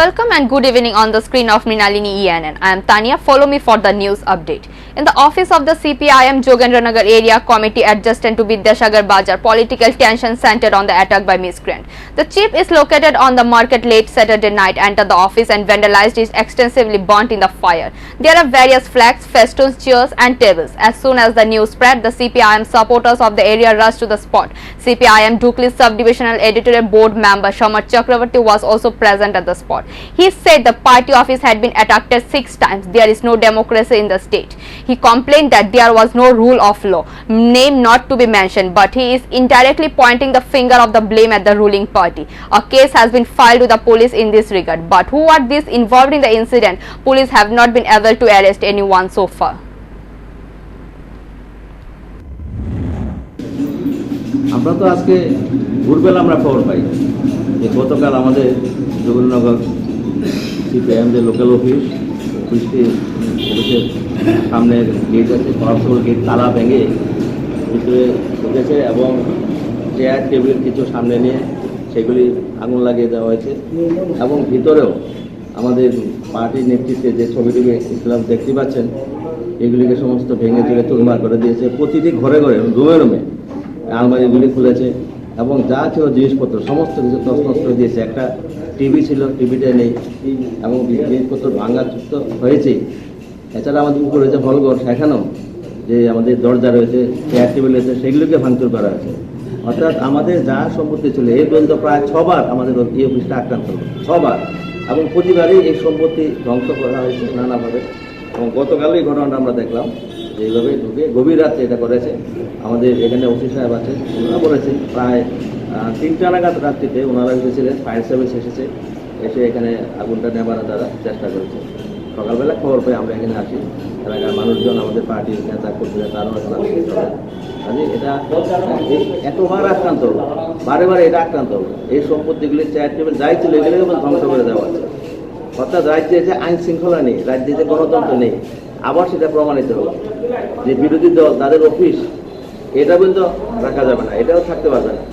Welcome and good evening on the screen of Mrinalini ENN. I am Tania. Follow me for the news update. In the office of the CPIM Jogendranagar area committee adjacent to Vidyasagar Bazar, political tension centered on the attack by miscreant. The chief is located on the market late Saturday night, entered the office and vandalized is extensively burnt in the fire. There are various flags, festoons, chairs and tables. As soon as the news spread, the CPIM supporters of the area rushed to the spot. CPIM Dukli Subdivisional Editorial Board member Shamar Chakravarti was also present at the spot. He said the party office had been attacked 6 times. There is no democracy in the state. He complained that there was no rule of law, name not to be mentioned, but he is indirectly pointing the finger of the blame at the ruling party. A case has been filed with the police in this regard, but who are these involved in the incident? Police have not been able to arrest anyone so far. আমরা তো আজকে ভোরবেলা আমরা খবর পাই যে গতকাল আমাদের Jogendranagar CPIM যে লোকাল অফিসের সামনে গেট আছে, পাওয়ারফুল গেট তালা ভেঙে ভিতরে ঢুকেছে এবং চেয়ার টেবিল কিছু সামনে নিয়ে সেগুলি আগুন লাগিয়ে দেওয়া হয়েছে এবং ভিতরেও আমাদের পার্টির নেতৃত্বে যে ছবিটি ইসলাম দেখতে পাচ্ছেন এগুলিকে সমস্ত ভেঙে চুরে চুরমার করে দিয়েছে। প্রতিটি ঘরে ঘরে রুমে রুমে আলমারিগুলি খুলেছে এবং যা ছিল জিনিসপত্র সমস্ত কিছু তছনছ করে দিয়েছে। একটা টিভি ছিল, টিভিটা নেই এবং জিনিসপত্র ভাঙাচুর তো হয়েছেই। এছাড়া আমাদের উপরে যে হলঘর সেখানেও যে আমাদের দরজা রয়েছে, চেয়ার টেবিল রয়েছে, সেগুলোকে ভাঙচুর করা হয়েছে। অর্থাৎ আমাদের যা সম্পত্তি ছিল এই পর্যন্ত প্রায় 6 বার আমাদের এই অফিসটা আক্রান্ত হলো, 6 বার, এবং প্রতিবারই এই সম্পত্তি ধ্বংস করা হয়েছে নানাভাবে। এবং গতকাল এই ঘটনাটা আমরা দেখলাম যে এইভাবে ঢুকে গভীর রাত্রে এটা করেছে। আমাদের এখানে ওসি সাহেব আছে, ওনারা বলেছে প্রায় 3টা নাগাদ রাত্রিতে ওনারা এসেছিলেন, ফায়ার সার্ভিস এসে এখানে আগুনটা নেভানোর দ্বারা চেষ্টা করেছে। সকালবেলা খবর পেয়ে আমরা এখানে আসি, এলাকার মানুষজন, আমাদের পার্টির নেতা কর্মীরা তারাও এখানে কাজে এটা এতবার আক্রান্ত হলো, বারে বারে এটা আক্রান্ত হলো। এই সম্পত্তিগুলি চেয়ার টেবিল যাই ছিল এগুলোকে ধ্বংস করে দেওয়া হচ্ছে। অর্থাৎ রাজ্যে যে আইন শৃঙ্খলা নেই, রাজ্যে যে গণতন্ত্র নেই, আবার সেটা প্রমাণিত হলো যে বিরোধী দল তাদের অফিস এটা পর্যন্ত রাখা যাবে না, এটাও থাকতে পারবে না।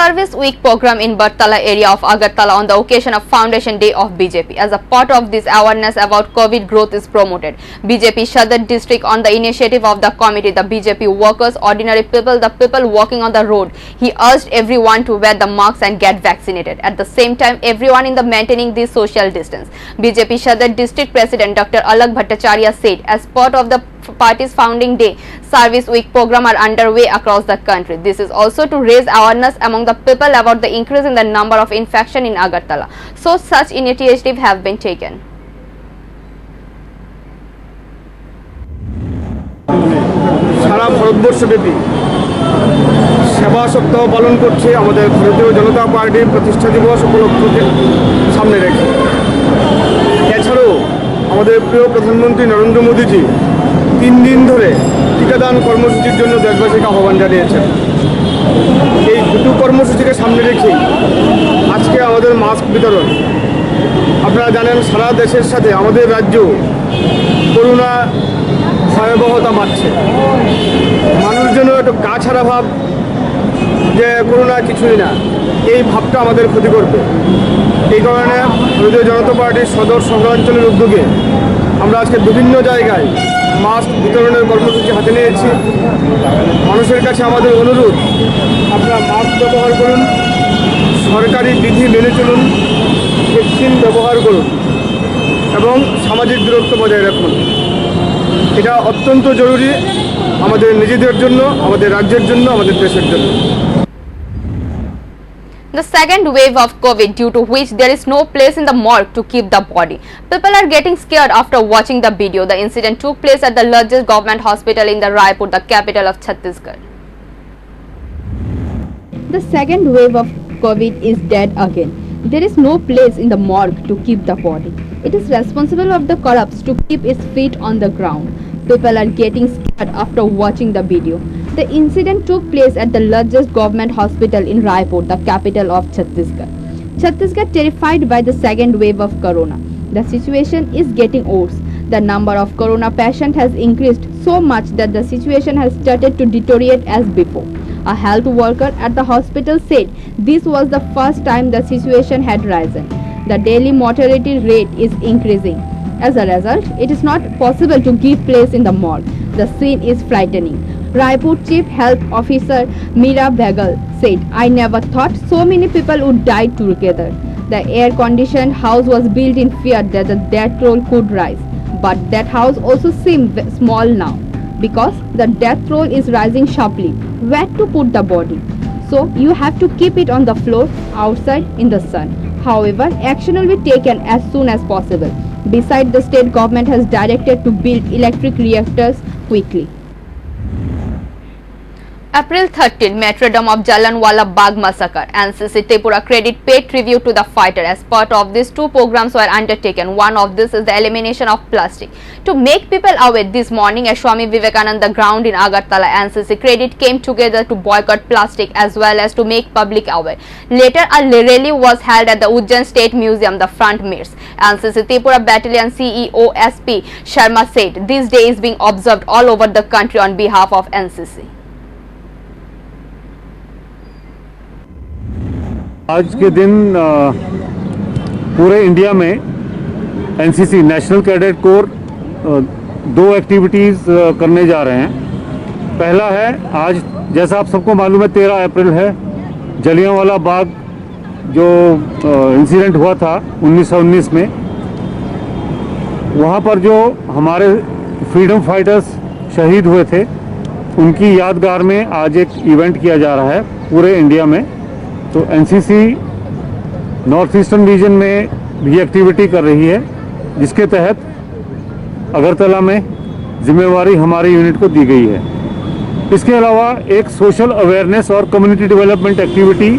Service Week program in Bartala area of Agartala on the occasion of Foundation Day of BJP. As a part of this awareness about COVID growth is promoted. BJP Shadar district on the initiative of the committee, the BJP workers, ordinary people, the people walking on the road. He urged everyone to wear the masks and get vaccinated. At the same time, everyone in the maintaining this social distance. BJP Shadar district president Dr. Alak Bhattacharya said as part of the party's founding day, service week program are underway across the country. This is also to raise awareness among the people about the increase in the number of infection in Agartala. So such initiatives have been taken. সারা ভারতবর্ষব্যাপী সেবা সপ্তাহ পালন করছে আমাদের ভারতীয় জনতা পার্টির প্রতিষ্ঠা দিবস উপলক্ষকে সামনে রেখে। এছাড়াও আমাদের প্রিয় প্রধানমন্ত্রী নরেন্দ্র মোদীজি 3 দিন ধরে টিকাদান কর্মসূচির জন্য দেশবাসীকে আহ্বান জানিয়েছেন। এই দুটো কর্মসূচিকে সামনে রেখেই আজকে আমাদের মাস্ক বিতরণ। আপনারা জানেন সারা দেশের সাথে আমাদের রাজ্য করোনা ভয়াবহতা বাড়ছে। মানুষ যেন একটু গা ছাড়া ভাব যে করোনা কিছুই না, এই ভাবটা আমাদের ক্ষতি করবে। এই কারণে ভারতীয় জনতা পার্টির সদর শহরাঞ্চলের উদ্যোগে আমরা আজকে বিভিন্ন জায়গায় মাস্ক বিতরণের কর্মসূচি হাতে নিয়েছি। মানুষের কাছে আমাদের অনুরোধ, আপনারা মাস্ক ব্যবহার করুন, সরকারি বিধি মেনে চলুন, ভ্যাকসিন ব্যবহার করুন এবং সামাজিক দূরত্ব বজায় রাখুন। এটা অত্যন্ত জরুরি আমাদের নিজেদের জন্য, আমাদের রাজ্যের জন্য, আমাদের দেশের জন্য। The second wave of COVID, due to which there is no place in the morgue to keep the body. People are getting scared after watching the video. The incident took place at the largest government hospital in the Raipur, the capital of Chhattisgarh. The second wave of COVID is dead again. There is no place in the morgue to keep the body. It is responsible of the corrupts to keep its feet on the ground. People are getting scared after watching the video. The incident took place at the largest government hospital in Raipur, the capital of Chhattisgarh. Chhattisgarh terrified by the second wave of corona. The situation is getting worse. The number of corona patients has increased so much that the situation has started to deteriorate as before. A health worker at the hospital said this was the first time the situation had risen. The daily mortality rate is increasing. As a result, it is not possible to give place in the morgue. The scene is frightening. Raipur Chief Health Officer Meera Bagal said, "I never thought so many people would die together." The air-conditioned house was built in fear that the death toll could rise. But that house also seemed small now because the death toll is rising sharply. Where to put the body? So you have to keep it on the floor outside in the sun. However, action will be taken as soon as possible. Besides, the state government has directed to build electric reactors quickly. April 13, martyrdom of Jallianwala Bagh massacre. NCC Tripura credit paid tribute to the fighter. As part of these, 2 programs were undertaken. One of this is the elimination of plastic. To make people aware, this morning at Swami Vivekananda ground in Agartala, NCC credit came together to boycott plastic as well as to make public aware. Later, a rally was held at the Ujjain State Museum, the front mirrors. NCC Tripura Battalion CEO SP Sharma said this day is being observed all over the country on behalf of NCC. आज के दिन पूरे India में NCC national cadet corps 2 activities करने जा रहे हैं। पहला है, आज जैसा आप सबको मालूम है 13 अप्रैल है, जलियांवाला बाग जो इंसिडेंट हुआ था 1919 में, वहाँ पर जो हमारे फ्रीडम फाइटर्स शहीद हुए थे उनकी यादगार में आज एक इवेंट किया जा रहा है पूरे इंडिया में। तो एनसीसी नॉर्थ ईस्टर्न रीजन में भी एक्टिविटी कर रही है, जिसके तहत अगरतला में जिम्मेवारी हमारी यूनिट को दी गई है। इसके अलावा एक सोशल अवेयरनेस और कम्युनिटी डेवलपमेंट एक्टिविटी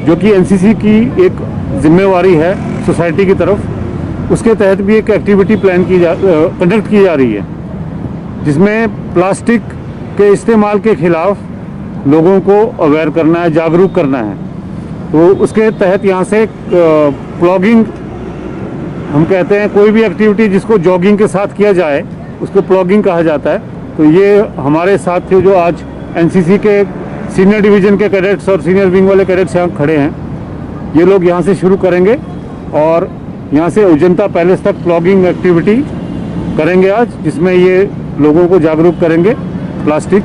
जो कि एनसीसी की एक जिम्मेवारी है सोसाइटी की तरफ, उसके तहत भी एक एक्टिविटी कंडक्ट की जा रही है, जिसमें प्लास्टिक के इस्तेमाल के खिलाफ लोगों को अवेयर करना है, जागरूक करना है। तो उसके तहत यहाँ से प्लॉगिंग हम कहते हैं, कोई भी एक्टिविटी जिसको जॉगिंग के साथ किया जाए उसको प्लॉगिंग कहा जाता है। तो ये हमारे साथ थे जो आज एनसीसी के सीनियर डिवीज़न के कैडेट्स और सीनियर विंग वाले कैडेट्स यहाँ खड़े हैं, ये लोग यहाँ से शुरू करेंगे और यहाँ से अजंता पैलेस तक प्लॉगिंग एक्टिविटी करेंगे आज, जिसमें ये लोगों को जागरूक करेंगे प्लास्टिक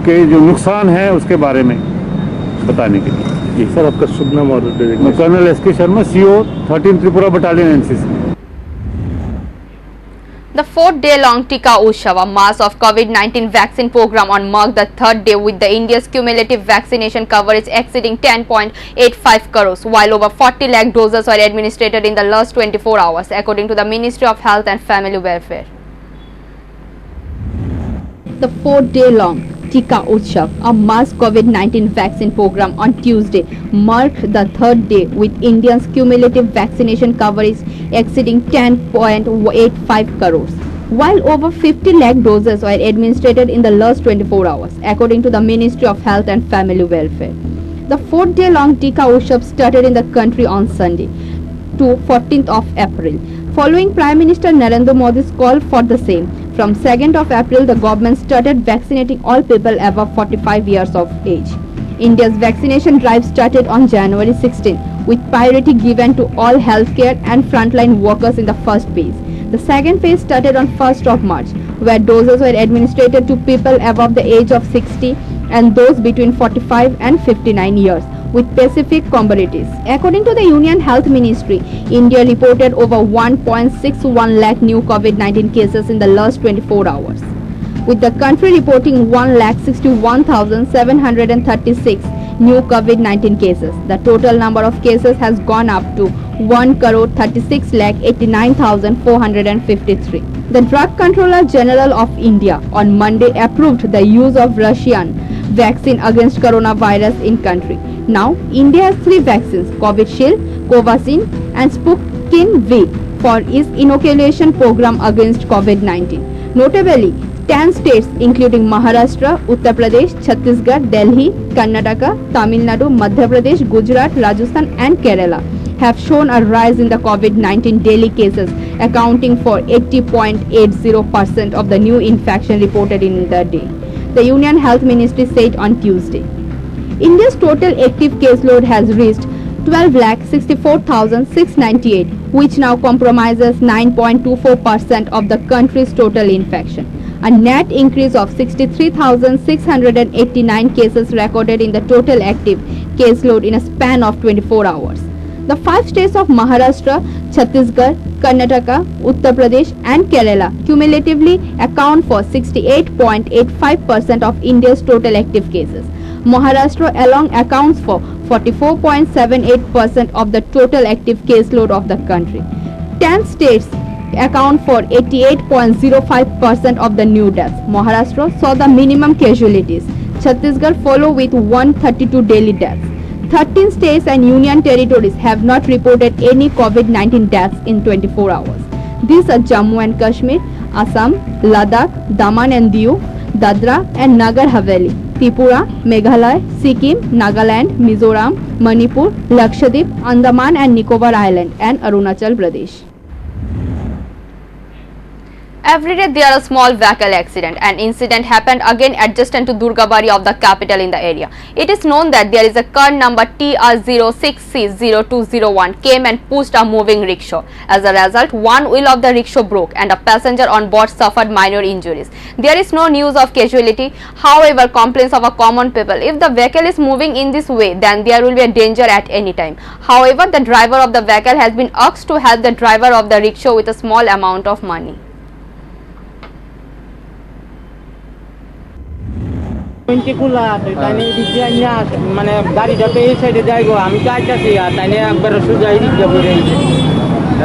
के जो नुकसान है उसके बारे में बताने के लिए। जी सर, आपका शुभ नाम और मैं कर्नल एस के Sharma, CO 13 Tripura battalion NCC. The 4-day-long Tika Utsav, a mass of COVID-19 vaccine program, on marked the 3rd day with the India's cumulative vaccination coverage exceeding 10.85 crores, while over 40 lakh doses were administered in the last 24 hours, according to the Ministry of Health and Family Welfare. The 4-day-long Tika Utsav, a mass COVID-19 vaccine program, on Tuesday marked the 3rd day with India's cumulative vaccination coverage exceeding 10.85 crores, while over 50 lakh doses were administered in the last 24 hours, according to the Ministry of Health and Family Welfare. The 4-day-long Tika Utsav started in the country on Sunday, to 14th of April, following Prime Minister Narendra Modi's call for the same. From 2nd of April, the government started vaccinating all people above 45 years of age. India's vaccination drive started on January 16, with priority given to all healthcare and frontline workers in the first phase. The second phase started on 1st of March, where doses were administered to people above the age of 60 and those between 45 and 59 years, with specific comorbidities. According to the Union Health Ministry, India reported over 1.61 lakh new COVID-19 cases in the last 24 hours, with the country reporting 1,61,736 new COVID-19 cases. The total number of cases has gone up to 1,36,89,453. The Drug Controller General of India on Monday approved the use of Russian vaccine against coronavirus in country. Now, India has 3 vaccines, Covishield, Covaxin and Sputnik V, for its inoculation program against COVID-19. Notably, 10 states including Maharashtra, Uttar Pradesh, Chhattisgarh, Delhi, Karnataka, Tamil Nadu, Madhya Pradesh, Gujarat, Rajasthan and Kerala have shown a rise in the COVID-19 daily cases, accounting for 80.80% of the new infection reported in the day, the Union Health Ministry said on Tuesday. India's total active caseload has reached 12,64,698, which now compromises 9.24% of the country's total infection. A net increase of 63,689 cases recorded in the total active caseload in a span of 24 hours. The 5 states of Maharashtra, Chhattisgarh, Karnataka, Uttar Pradesh and Kerala cumulatively account for 68.85% of India's total active cases. Maharashtra alone accounts for 44.78% of the total active caseload of the country. 10 states account for 88.05% of the new deaths. Maharashtra saw the minimum casualties. Chhattisgarh follow with 132 daily deaths. 13 states and union territories have not reported any COVID-19 deaths in 24 hours. These are Jammu and Kashmir, Assam, Ladakh, Daman and Diu, Dadra and Nagar Haveli, Tripura, Meghalaya, Sikkim, Nagaland, Mizoram, Manipur, Lakshadweep, Andaman and Nicobar Island and Arunachal Pradesh. Every day there are small vehicle accident. An incident happened again adjacent to Durgabari of the capital in the area. It is known that there is a car number TR06C0201 came and pushed a moving rickshaw. As a result, one wheel of the rickshaw broke and a passenger on board suffered minor injuries. There is no news of casualty. However, complaints of a common people, if the vehicle is moving in this way, then there will be a danger at any time. However, the driver of the vehicle has been asked to help the driver of the rickshaw with a small amount of money. খোলা তাইনে দিকে আইনা মানে গাড়িটা তো এই সাইডে যাইগো আমি তো আইতাছি আর তাইনে একবার সোজা এই দিকে বইরে আইছে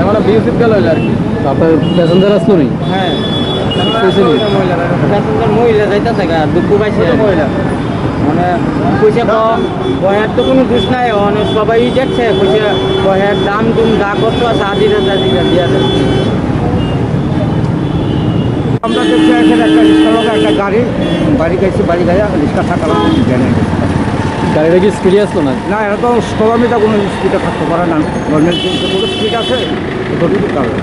এখন বিউসিপ গেল আর কি তারপরে প্যাসেঞ্জার আসলো নি হ্যাঁ প্যাসেঞ্জার মহিলা যাইতাছে গা দুঃখ পাইছে মহিলা মানে কইছে বহের তো কোনো দোষ নাই অনেক সবাই দেখছে কইছে বহের দাম টুম যা করতো সাদিরা দিয়া দেয় আমরা দেখছি এখানে একটা রিক্সা লোক একটা বাড়ি গেছি বাড়ি গায়া রিক্সা থাকালাম গাড়িটা কি স্পিডে আসলো না না এটা তো সবামিটা কোনো স্পিডে থাকতে পারে না নর্মাল কোনো স্পিড আছে ধরে কারণ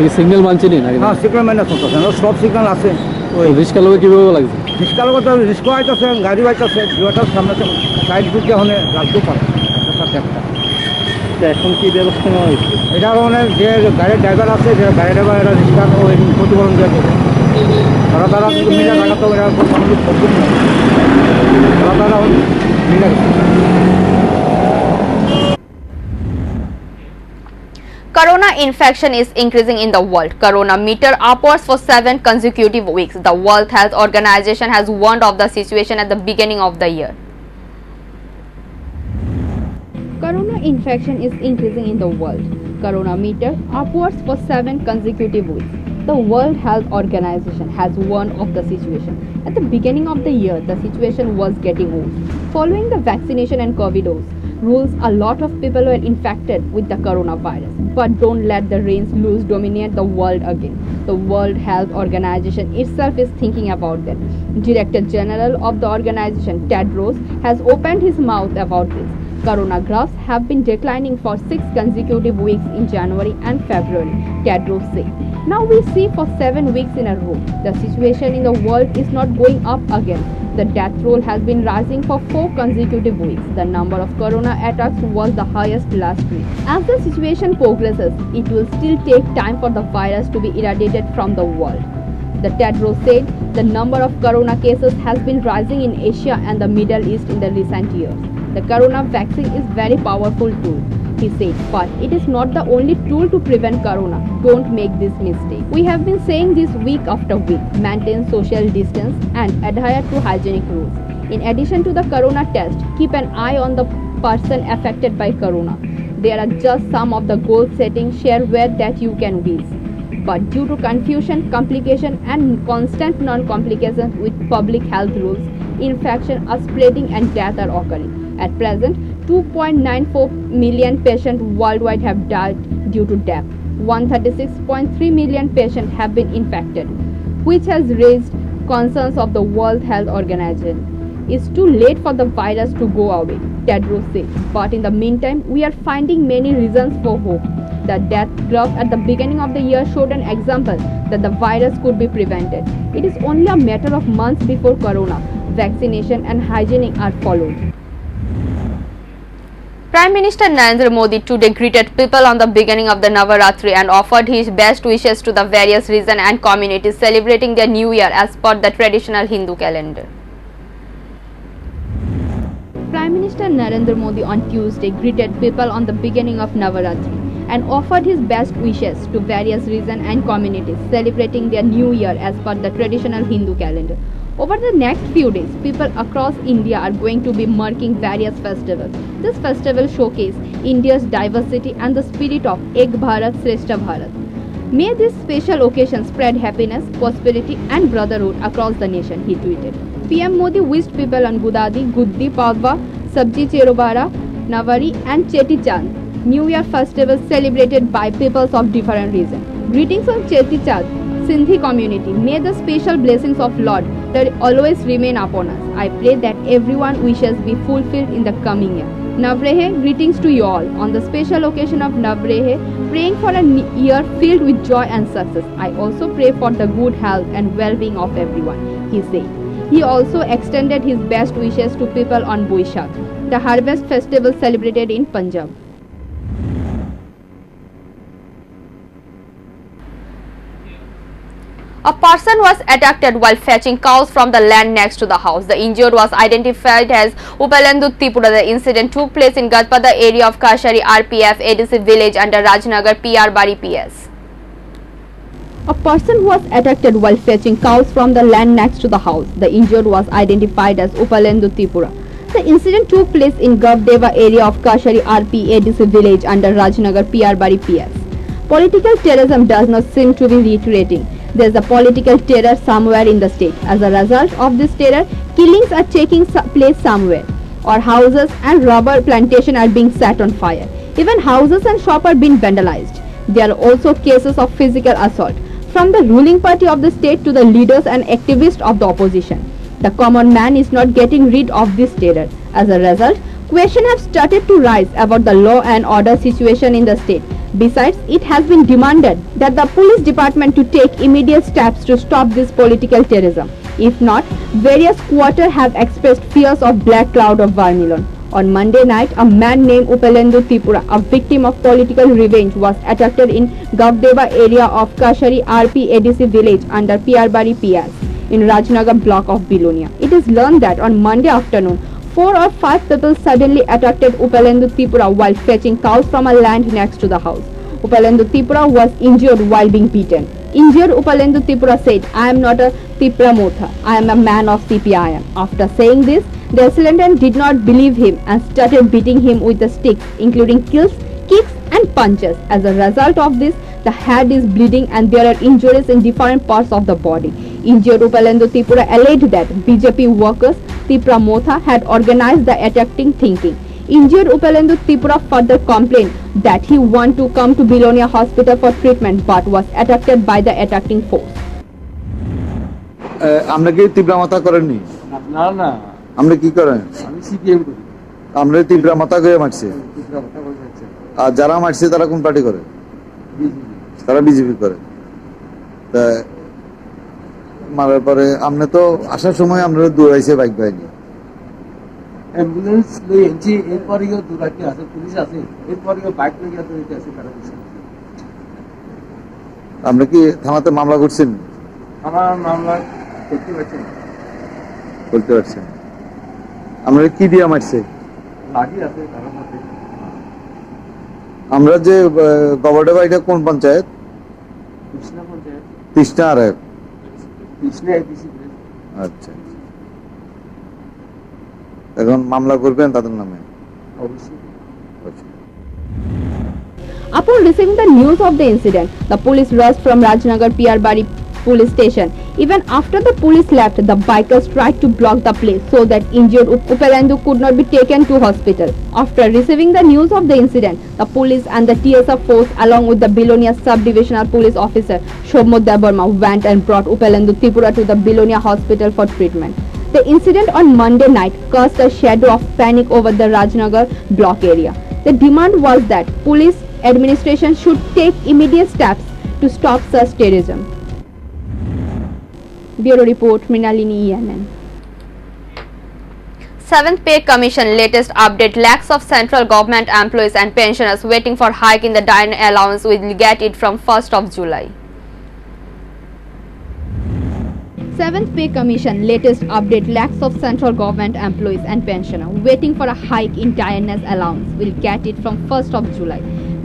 এই সিগন্যাল মানছে নি না হ্যাঁ সিগন্যাল মানে চলতেছে না সব সিগন্যাল আছে ওই রিক্সা লোকে কীভাবে লাগছে রিক্সা লোক তো রিক্সা আইতেছে গাড়ি আইতেছে দুটার সামনে সাইড দিকে হলে লাগতেও পারে একটা এখন কি ব্যবস্থা নেওয়া হয়েছে এটা মানে যে গাড়ির ড্রাইভার আছে যে গাড়ি ড্রাইভার এরা রিক্সা ওই প্রতিফলন দিয়ে দেবে তারা মিলে থাকা তো এরা মানুষ সবজি না তারা মিলে Corona infection is increasing in the world. Corona meter upwards for 7 consecutive weeks. The World Health Organization has warned of the situation at the beginning of the year. Corona infection is increasing in the world. Corona meter upwards for 7 consecutive weeks. The World Health Organization has warned of the situation. At the beginning of the year, the situation was getting worse. Following the vaccination and COVID rules, a lot of people were infected with the coronavirus. But don't let the reins loose dominate the world again. The World Health Organization itself is thinking about that. Director General of the organization, Tedros, has opened his mouth about this. Corona graphs have been declining for 6 consecutive weeks in January and February, Tedros said. Now we see for 7 weeks in a row, the situation in the world is not going up again. The death roll has been rising for 4 consecutive weeks. The number of corona attacks was the highest last week. As the situation progresses, it will still take time for the virus to be eradicated from the world. The Tedros said the number of corona cases has been rising in Asia and the Middle East in the recent years. The corona vaccine is very powerful tool, he said, but it is not the only tool to prevent corona. Don't make this mistake. We have been saying this week after week. Maintain social distance and adhere to hygienic rules. In addition to the corona test, keep an eye on the person affected by corona. There are just some of the goal setting shareware that you can use. But due to confusion, complication and constant non-complications with public health rules, infection are spreading and death are occurring. At present, 2.94 million patients worldwide have died due to death. 136.3 million patients have been infected, which has raised concerns of the World Health Organization. It's too late for the virus to go away, Tedros said. But in the meantime, we are finding many reasons for hope. The death graph at the beginning of the year showed an example that the virus could be prevented. It is only a matter of months before corona vaccination and hygiene are followed. Prime Minister Narendra Modi today greeted people on the beginning of the Navaratri and offered his best wishes to the various regions and communities celebrating their new year as per the traditional Hindu calendar. Prime Minister Narendra Modi on Tuesday greeted people on the beginning of Navaratri and offered his best wishes to various regions and communities celebrating their new year as per the traditional Hindu calendar. Over the next few days, people across India are going to be marking various festivals. This festival showcases India's diversity and the spirit of Ek Bharat Shrestha Bharat. May this special occasion spread happiness, prosperity and brotherhood across the nation, he tweeted. PM Modi wished people on Gudadi, Guddi Padwa, Sabji Cherobara, Navari and Cheti Chand New Year festival celebrated by peoples of different regions. Greetings on Cheti Chand, Sindhi community. May the special blessings of Lord that always remain upon us. I pray that everyone's wishes be fulfilled in the coming year. Navrehe, greetings to you all on the special occasion of Navrehe, praying for a year filled with joy and success. I also pray for the good health and well-being of everyone, he said. He also extended his best wishes to people on Boishakh, the harvest festival celebrated in Punjab. A person was attacked while fetching cows from the land next to the house. The injured was identified as Upalendu Tripura. The incident took place in Gatpada area of Kashari RPF ADC village under Rajnagar PR Bari PS. A person was attacked while fetching cows from the land next to the house. The injured was identified as Upalendu Tripura. The incident took place in Gavdeva area of Kashari RP ADC village under Rajnagar PR Bari PS. Political terrorism does not seem to be retreating. There is a political terror somewhere in the state. As a result of this terror, killings are taking place somewhere, or houses and rubber plantation are being set on fire. Even houses and shops are being vandalized. There are also cases of physical assault from the ruling party of the state to the leaders and activists of the opposition. The common man is not getting rid of this terror. As a result, questions have started to rise about the law and order situation in the state. Besides, it has been demanded that the police department to take immediate steps to stop this political terrorism. If not, various quarters have expressed fears of black cloud of Varmilon. On Monday night, a man named Upalendu Tripura, a victim of political revenge, was attacked in Gavdeva area of Kashari RP ADC village under PR Bari PS in Rajnagar block of Bilonia. It is learned that on Monday afternoon, 4 or 5 people suddenly attacked Upalendu Tripura while fetching cows from a land next to the house. Upalendu Tripura was injured while being beaten. Injured Upalendu Tripura said, "I am not a Tripura Motha. I am a man of CPIM." After saying this, the assailant did not believe him and started beating him with the sticks, including kicks and punches. As a result of this, the head is bleeding and there are injuries in different parts of the body. Injured Upalendu Tripura alleged that BJP workers Tripura Motha had organized the attacking thinking. Injured Upalendu Tripura further complained that he wanted to come to Bilonia hospital for treatment but was attacked by the attacking force. আমরা কি তীব্র মাথা করেননি? না না, আমরা কি করেন? আমি সিপিএম করি। আমরা তীব্র মাথা করে মারছে। আর যারা মারছে তারা কোন পার্টি করে? তারা বিজেপি করে। তা মারার পরে আমরা তো আসার সময় আমরা দৌড়াইছে বাইক পাইনি। অ্যাম্বুলেন্স লই এনছি, এরপরেও দুরাটি আছে, পুলিশ আছে, এরপরেও বাইক লইয়া দৌড়াইতে আছে কারা কিছু। আমরা কি থানাতে মামলা করছেন? আমার মামলা করতে পারছেন। আমরা কি দিয়া মারছে? লাঠি আছে তার মধ্যে। আমরা যে গবরডেবা এটা কোন পঞ্চায়েত? কৃষ্ণা পঞ্চায়েত। কৃষ্ণা আর এক। কৃষ্ণা এডিসি। আচ্ছা, এখন মামলা করবেন তাদের নামে? অবশ্যই। Upon receiving the news of the incident, the police rushed from Rajnagar PR Bari police station. Even after the police left, the bikers tried to block the place so that injured Upalendu could not be taken to hospital. After receiving the news of the incident, the police and the TSF force along with the Bilonia sub-divisional police officer Shobmod Debarma went and brought Upalendu Tripura to the Bilonia hospital for treatment. The incident on Monday night cast a shadow of panic over the Rajnagar block area. The demand was that police administration should take immediate steps to stop such terrorism. Bureau Report, Mrinalini ENN. Seventh Pay Commission latest update: lakhs of central government employees and pensioners waiting for hike in the dine allowance will get it from 1st of July. Seventh Pay Commission latest update: lakhs of central government employees and pensioners waiting for a hike in tiredness allowance will get it from 1st of July.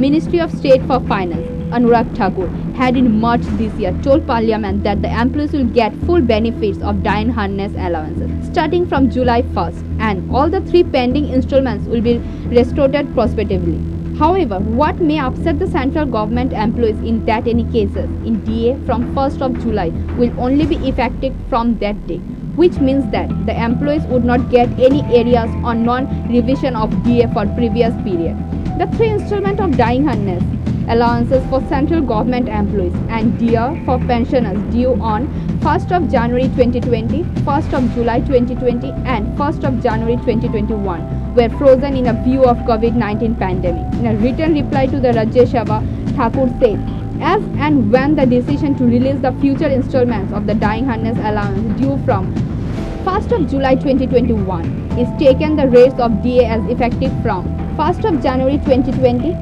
Ministry of State for Finance Anurag Thakur had in March this year told Parliament that the employees will get full benefits of dine harness allowances starting from July 1st, and all the 3 pending installments will be restored prospectively. However, what may upset the central government employees in that any cases in DA from 1st of July will only be effective from that day, which means that the employees would not get any areas on non-revision of DA for previous period. The 3 installment of dying harness allowances for central government employees and DA for pensioners due on 1st of January 2020, 1st of July 2020 and 1st of January 2021 were frozen in a view of COVID-19 pandemic. In a written reply to the Rajya Sabha, Thakur said, as and when the decision to release the future installments of the dying harness allowance due from 1st of July 2021 is taken, the rates of DA as effective from 1st of January 2020,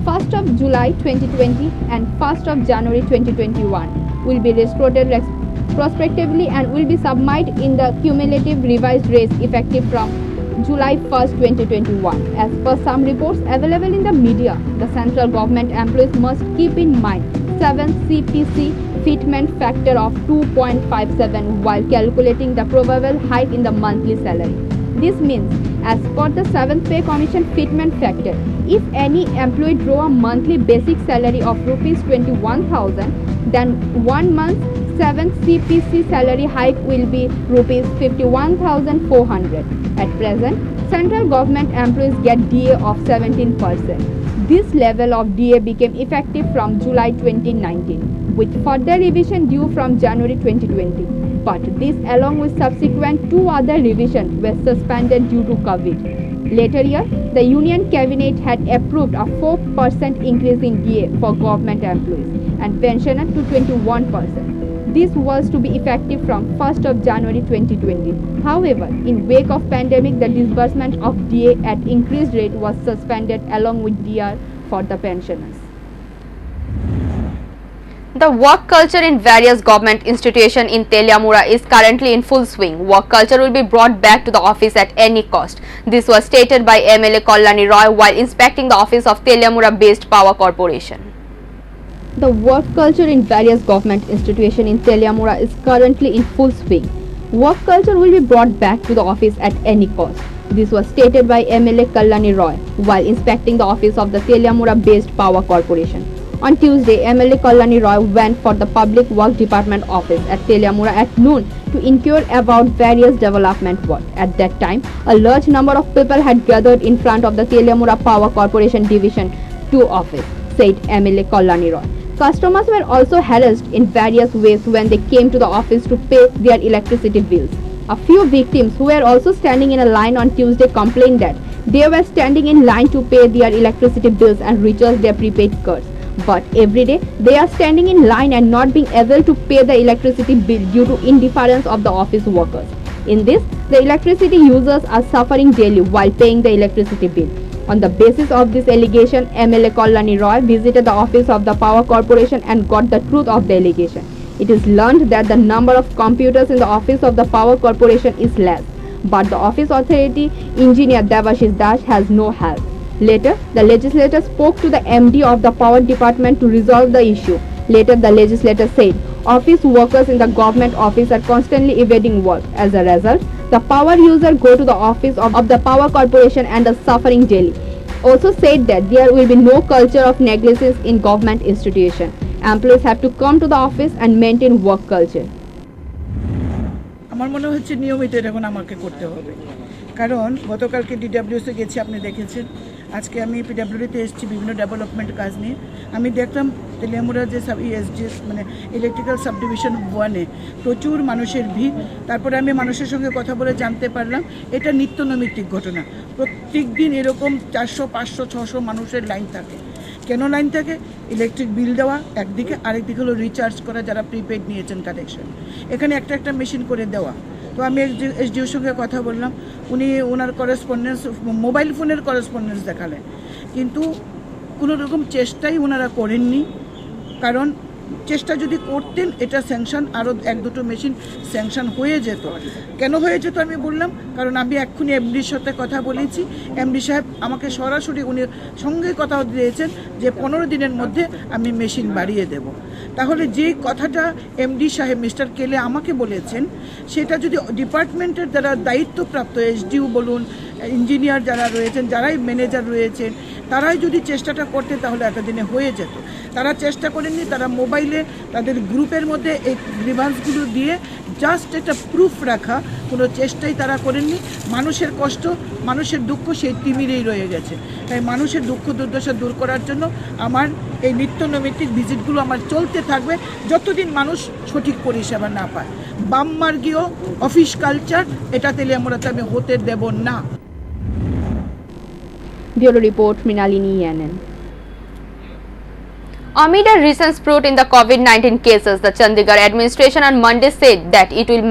1st of July 2020 and 1st of January 2021 will be restored prospectively and will be submitted in the cumulative revised rates effective from July 1st, 2021. As per some reports available in the media, the central government employees must keep in mind 7 CPC fitment factor of 2.57 while calculating the probable hike in the monthly salary. This means, as per the 7th Pay Commission fitment factor, if any employee draw a monthly basic salary of rupees 21,000, then 1 month 7th CPC salary hike will be rupees 51,400. At present, central government employees get DA of 17%. This level of DA became effective from July 2019, with further revision due from January 2020. But this, along with subsequent 2 other revisions, were suspended due to COVID. Later year, the Union Cabinet had approved a 4% increase in DA for government employees and pensioners to 21%. This was to be effective from 1st of January 2020. However, in wake of pandemic, the disbursement of DA at increased rate was suspended along with DR for the pensioners. The work culture in various government institutions in Teliamura is currently in full swing. Work culture will be brought back to the office at any cost. This was stated by MLA Kallani Roy while inspecting the office of Teliamura-based Power Corporation. The work culture in various government institutions in Teliamura is currently in full swing. Work culture will be brought back to the office at any cost. This was stated by MLA Kallani Roy while inspecting the office of the Teliamura-based Power Corporation. On Tuesday, MLA Kallani Roy went for the Public Work Department office at Teliamura at noon to inquire about various development work. At that time, a large number of people had gathered in front of the Teliamura Power Corporation Division 2 office, said MLA Kallani Roy. Customers were also harassed in various ways when they came to the office to pay their electricity bills. A few victims who were also standing in a line on Tuesday complained that they were standing in line to pay their electricity bills and recharge their prepaid cards. But every day they are standing in line and not being able to pay the electricity bill due to indifference of the office workers. In this, the electricity users are suffering daily while paying the electricity bill. On the basis of this allegation, MLA Kallani Roy visited the office of the Power Corporation and got the truth of the allegation. It is learned that the number of computers in the office of the Power Corporation is less, but the office authority engineer Devashish Das has no help. Later, the legislator spoke to the MD of the Power Department to resolve the issue. Later, the legislator said, office workers in the government office are constantly evading work. As a result, the power users go to the office of the Power Corporation and are suffering daily. Also said that there will be no culture of negligence in government institution. Employees have to come to the office and maintain work culture. আমার মনে হচ্ছে নিয়মিত এখন আমাকে করতে হবে, কারণ গতকালকে ডিডব্লিউসি গেছি, আপনি দেখেছেন। আজকে আমি পিডব্লিউডিতে এসেছি বিভিন্ন ডেভেলপমেন্ট কাজ নিয়ে। আমি দেখলাম তেলিয়ামুড়া যে ইএসডিএস মানে ইলেকট্রিক্যাল সাবডিভিশন 1-এ প্রচুর মানুষের ভিড়। তারপরে আমি মানুষের সঙ্গে কথা বলে জানতে পারলাম এটা নিত্যনৈমিত্তিক ঘটনা। প্রত্যেক দিন এরকম 400, 500, 600 মানুষের লাইন থাকে। কেন লাইন থাকে? ইলেকট্রিক বিল দেওয়া একদিকে, আরেকদিকে হলো রিচার্জ করা যারা প্রিপেড নিয়েছেন কানেকশন। এখানে একটা মেশিন করে দেওয়া। তো আমি এসডিওর সঙ্গে কথা বললাম, উনি ওনার করেসপন্ডেন্স মোবাইল ফোনের করেসপন্ডেন্স দেখালেন, কিন্তু কোনো রকম চেষ্টাই ওনারা করেননি। কারণ চেষ্টা যদি করতেন এটা স্যাংশন আরও 1-2 মেশিন স্যাংশন হয়ে যেত। কেন হয়ে যেত আমি বললাম, কারণ আমি এক্ষুনি এমডির সাথে কথা বলেছি, এমডি সাহেব আমাকে সরাসরি উনি সঙ্গে কথা দিয়েছেন যে 15 দিনের মধ্যে আমি মেশিন বাড়িয়ে দেব। তাহলে যে কথাটা এমডি সাহেব মিস্টার কেলে আমাকে বলেছেন, সেটা যদি ডিপার্টমেন্টের যারা দায়িত্বপ্রাপ্ত এসডিও বলুন, ইঞ্জিনিয়ার যারা রয়েছেন, যারাই ম্যানেজার রয়েছেন, তারাই যদি চেষ্টাটা করতেন তাহলে এতদিনে হয়ে যেত। তারা চেষ্টা করেননি, তারা মোবাইলে তাদের গ্রুপের মধ্যে এই গ্রিভান্সগুলো দিয়ে জাস্ট একটা প্রুফ রাখা, কোনো চেষ্টাই তারা করেননি। মানুষের কষ্ট, মানুষের দুঃখ সেই তিমিরেই রয়ে গেছে। তাই মানুষের দুঃখ দুর্দশা দূর করার জন্য আমার এই নিত্য নৈমিত্তিক ভিজিটগুলো আমার চলতে থাকবে যতদিন মানুষ সঠিক পরিষেবা না পায়। বামমার্গীয় অফিস কালচার এটাতে আমরা আমি হতে দেব না। Bureau Report, Mrinalini ENN. Amid a recent spurt in the COVID-19 cases, the Chandigarh administration on Monday said that it will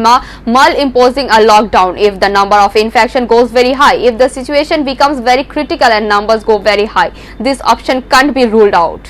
mull imposing a lockdown if the number of infection goes very high. If the situation becomes very critical and numbers go very high, this option can't be ruled out.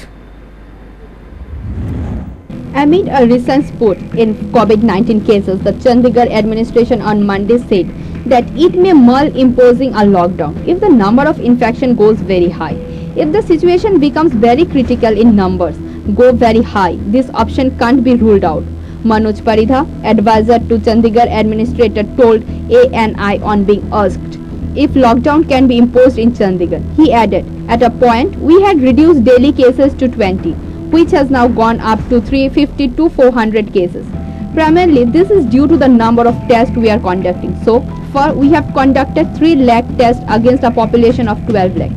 Amid a recent spurt in COVID-19 cases, the Chandigarh administration on Monday said that it may mull imposing a lockdown if the number of infection goes very high. If the situation becomes very critical in numbers, go very high, this option can't be ruled out. Manoj Paridha, advisor to Chandigarh administrator, told ANI on being asked if lockdown can be imposed in Chandigarh. He added, at a point we had reduced daily cases to 20, which has now gone up to 350 to 400 cases. Primarily, this is due to the number of tests we are conducting. So far, we have conducted 3 lakh tests against a population of 12 lakh.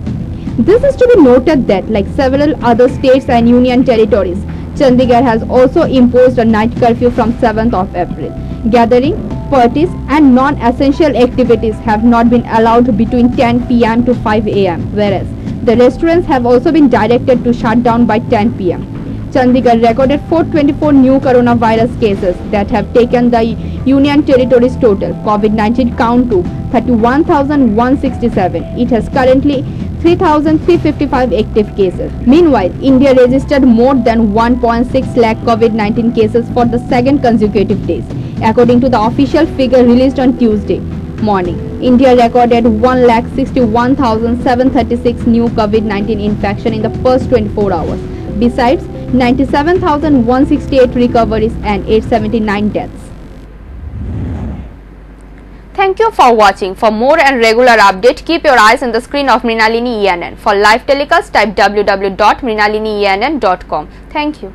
This is to be noted that, like several other states and union territories, Chandigarh has also imposed a night curfew from 7th of April. Gathering, parties and non-essential activities have not been allowed between 10 p.m. to 5 a.m., whereas the restaurants have also been directed to shut down by 10 p.m. Chandigarh recorded 424 new coronavirus cases that have taken the Union Territory's total COVID-19 count to 31,167. It has currently 3,355 active cases. Meanwhile, India registered more than 1.6 lakh COVID-19 cases for the second consecutive days. According to the official figure released on Tuesday morning, India recorded 1,61,736 new COVID-19 infection in the first 24 hours. Besides, 97,168 recoveries and 879 deaths. Thank you for watching. For more and regular update, keep your eyes on the screen of Mrinalini ENN. For live telecast, type www.mrinalinienn.com. Thank you.